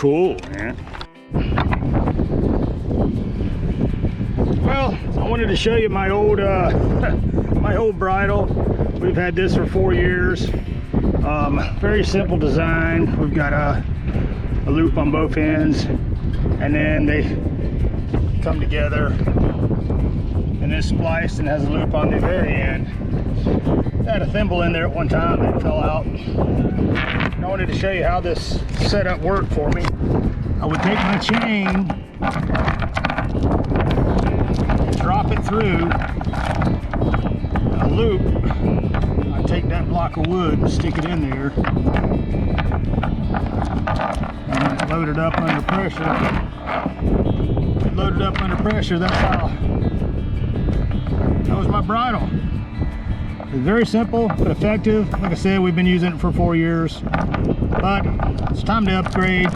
cool, man. Well, I wanted to show you my old my old bridle. We've had this for 4 years. Very simple design. We've got a loop on both ends, and then they come together, and it's spliced and has a loop on the very end. I had a thimble in there at one time that fell out. And I wanted to show you how this setup worked for me. I would take my chain, drop it through a loop. I'd take that block of wood and stick it in there, and load it up under pressure. Load it up under pressure. That was my bridle. It's very simple but effective. Like I said, we've been using it for 4 years, but it's time to upgrade.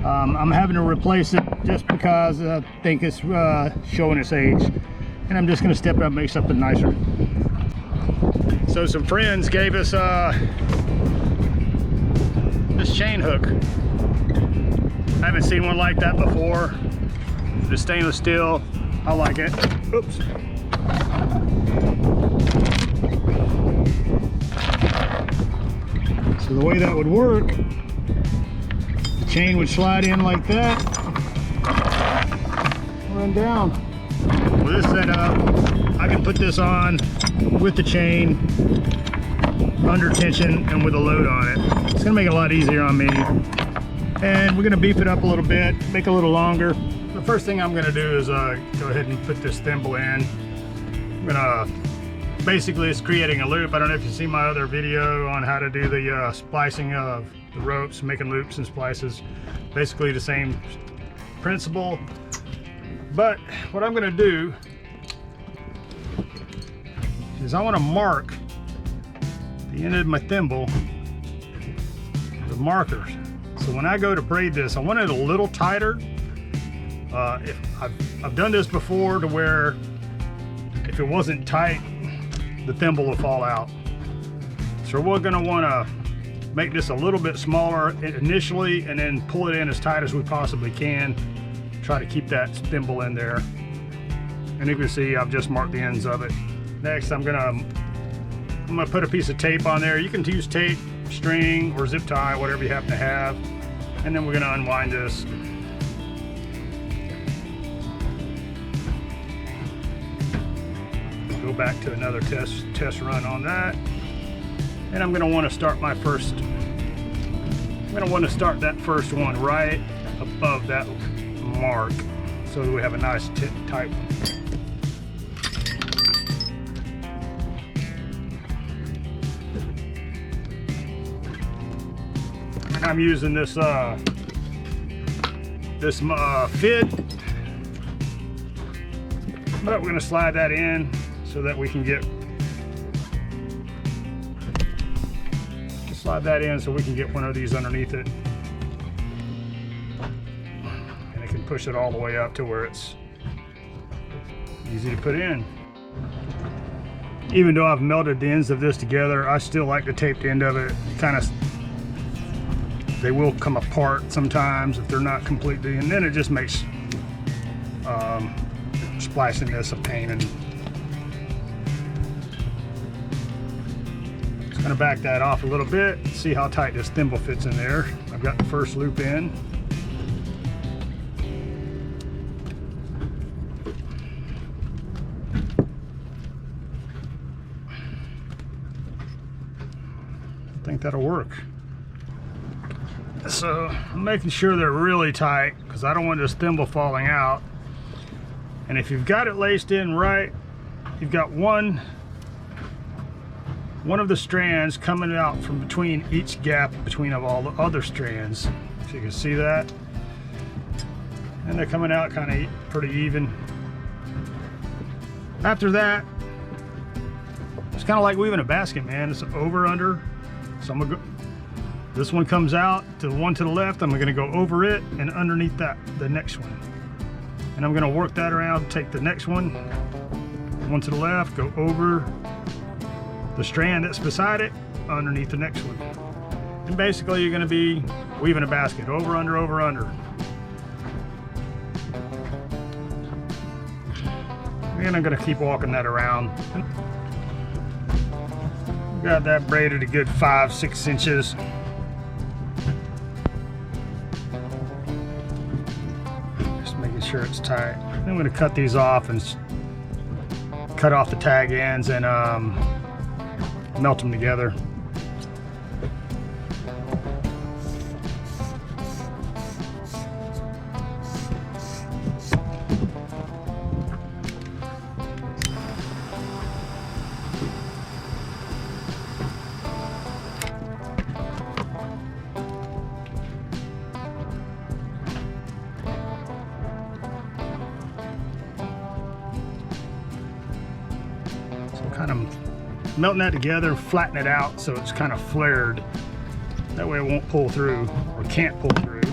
I'm having to replace it just because I think it's showing its age, and I'm just going to step it up and make something nicer. So some friends gave us this chain hook. I haven't seen one like that before. The stainless steel, I like it. Oops. So the way that would work, the chain would slide in like that, run down. With this setup, I can put this on with the chain, under tension, and with a load on it. It's gonna make it a lot easier on me. And we're gonna beef it up a little bit, make it a little longer. The first thing I'm gonna do is go ahead and put this thimble in. I'm gonna, basically it's creating a loop. I don't know if you've seen my other video on how to do the splicing of the ropes, making loops and splices. Basically the same principle. But what I'm gonna do is I wanna mark the end of my thimble with markers. So when I go to braid this, I want it a little tighter. I've done this before to where if it wasn't tight, the thimble will fall out. So we're gonna wanna make this a little bit smaller initially, and then pull it in as tight as we possibly can. Try to keep that thimble in there. And you can see I've just marked the ends of it. Next, I'm gonna put a piece of tape on there. You can use tape, string, or zip tie, whatever you happen to have. And then we're gonna unwind this. Go back to another test run on that. And I'm gonna wanna start my first, that first one right above that mark, so that we have a nice tight one. And I'm using this fit, but we're gonna slide that in so that we can get one of these underneath it, and it can push it all the way up to where it's easy to put in. Even though I've melted the ends of this together, I still like to tape the end of it. They will come apart sometimes if they're not completely, and then it just makes splicing this a pain. And just gonna back that off a little bit, see how tight this thimble fits in there. I've got the first loop in. I think that'll work. So I'm making sure they're really tight because I don't want this thimble falling out. And if you've got it laced in right, you've got one of the strands coming out from between each gap between of all the other strands. If you can see that. And they're coming out kind of pretty even. After that, it's kind of like weaving a basket, man. It's over, under. So I'm gonna go, this one comes out to the one to the left. I'm gonna go over it and underneath that, the next one. And I'm gonna work that around, take the next one to the left, go over the strand that's beside it, underneath the next one. And And basically you're going to be weaving a basket over, under, over, under. And I'm going to keep walking that around. Got that braided a good 5-6 inches. Just making sure it's tight. Then I'm going to cut these off and cut off the tag ends and melt them together. Kind of melting that together, flatten it out so it's kind of flared. That way it won't pull through, or can't pull through.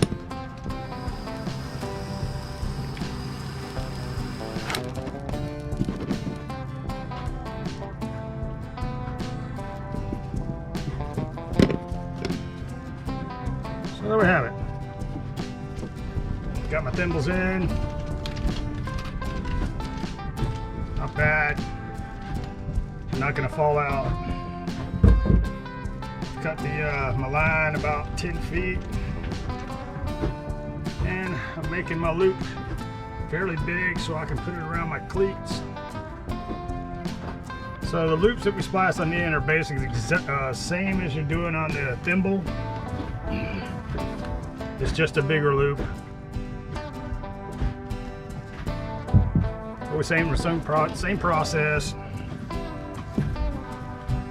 So there we have it. Got my thimbles in. Not bad. Not gonna fall out. Cut the my line about 10 feet, and I'm making my loop fairly big so I can put it around my cleats. So the loops that we splice on the end are basically the same as you're doing on the thimble. It's just a bigger loop. Always same process.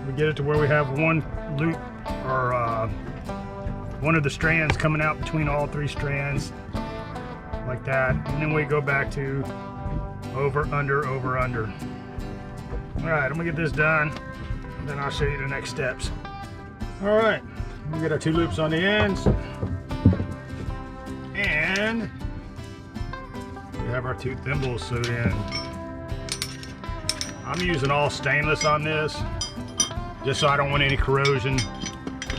We get it to where we have one loop, or one of the strands coming out between all 3 strands, like that, and then we go back to over, under, over, under. All right, I'm gonna get this done, and then I'll show you the next steps. All right, we get our 2 loops on the ends, and we have our 2 thimbles sewed in. I'm using all stainless on this, just so I don't want any corrosion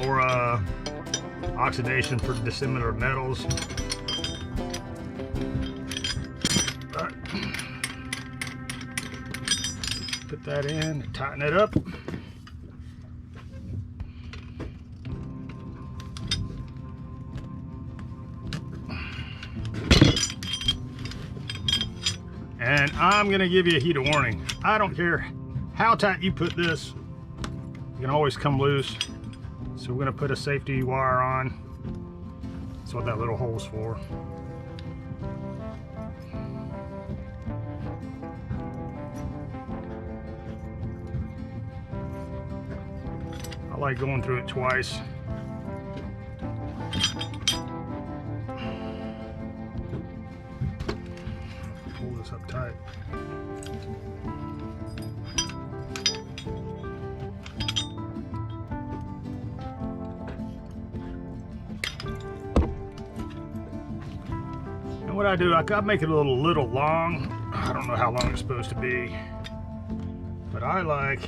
or oxidation for dissimilar metals. Put that in, tighten it up. And I'm gonna give you a heat of warning. I don't care how tight you put this, it can always come loose. So we're gonna put a safety wire on. That's what that little hole's for. I like going through it twice. Pull this up tight. And what I do, I make it a little long. I don't know how long it's supposed to be, but I like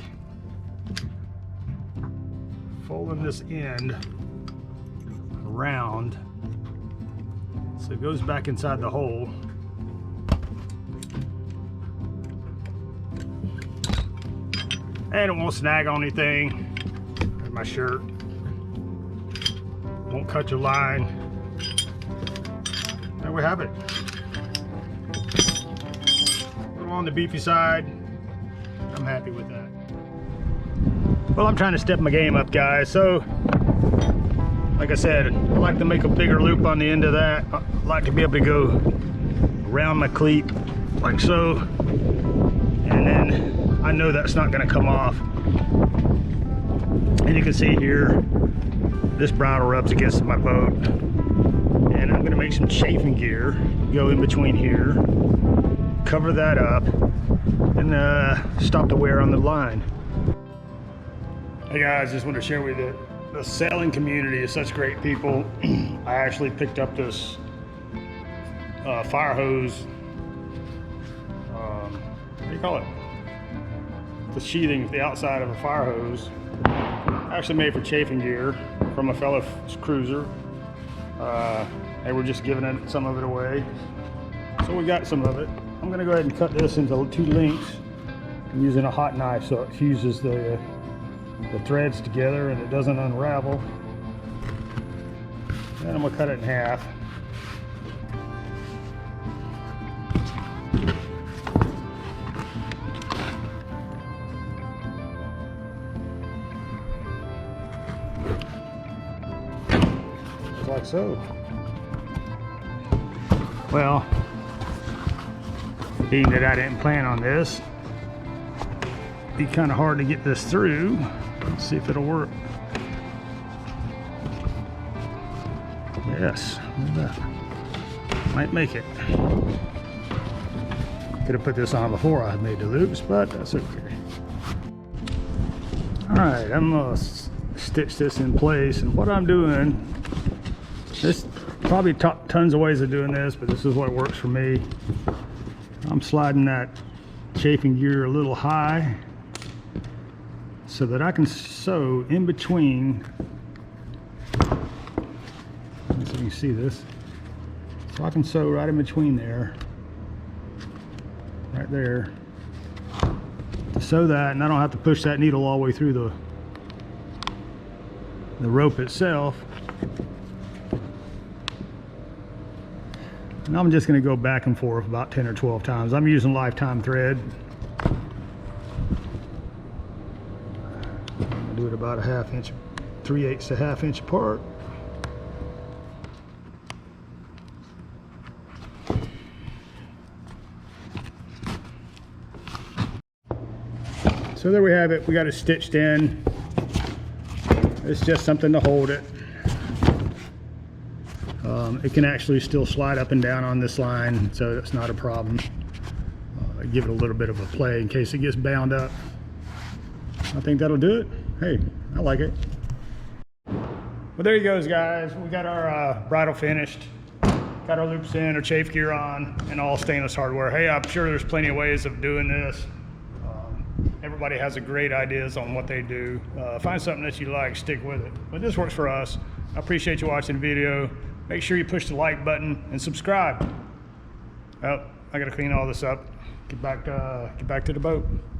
folding this end around so it goes back inside the hole. And it won't snag on anything. There's my shirt. Won't cut your line. There we have it. A little on the beefy side. I'm happy with that. Well, I'm trying to step my game up, guys. So, like I said, I like to make a bigger loop on the end of that. I like to be able to go around my cleat like so. And then I know that's not gonna come off. And you can see here, this bridle rubs against my boat. And I'm gonna make some chafing gear, go in between here, cover that up, and stop the wear on the line. Hey guys, just want to share with you, the sailing community is such great people. I actually picked up this fire hose, what do you call it? The sheathing, the outside of a fire hose. I Actually made for chafing gear from a fellow cruiser. And we're just giving it some of it away. So we got some of it. I'm gonna go ahead and cut this into 2 lengths. I'm using a hot knife so it fuses the threads together and it doesn't unravel. Then I'm gonna cut it in half. Just like so. Well, being that I didn't plan on this, it'd be kind of hard to get this through. Let's see if it'll work. Yes, might make it. Could have put this on before I made the loops, but that's okay. All right, I'm gonna stitch this in place, and what I'm doing, this probably tons of ways of doing this, but this is what works for me. I'm sliding that chafing gear a little high so that I can sew in between. So you can see this. So I can sew right in between there, right there, to sew that, and I don't have to push that needle all the way through the rope itself. And I'm just going to go back and forth about 10 or 12 times. I'm using lifetime thread. I'm going to do it about a 1/2 inch, 3/8 to 1/2 inch apart. So there we have it. We got it stitched in. It's just something to hold it. It can actually still slide up and down on this line, so that's not a problem. Give it a little bit of a play in case it gets bound up. I think that'll do it. Hey, I like it. Well, there you goes, guys. We got our bridle finished. Got our loops in, our chafe gear on, and all stainless hardware. Hey, I'm sure there's plenty of ways of doing this. Everybody has a great ideas on what they do. Find something that you like, stick with it. But this works for us. I appreciate you watching the video. Make sure you push the like button and subscribe. Oh, I gotta clean all this up. Get back to the boat.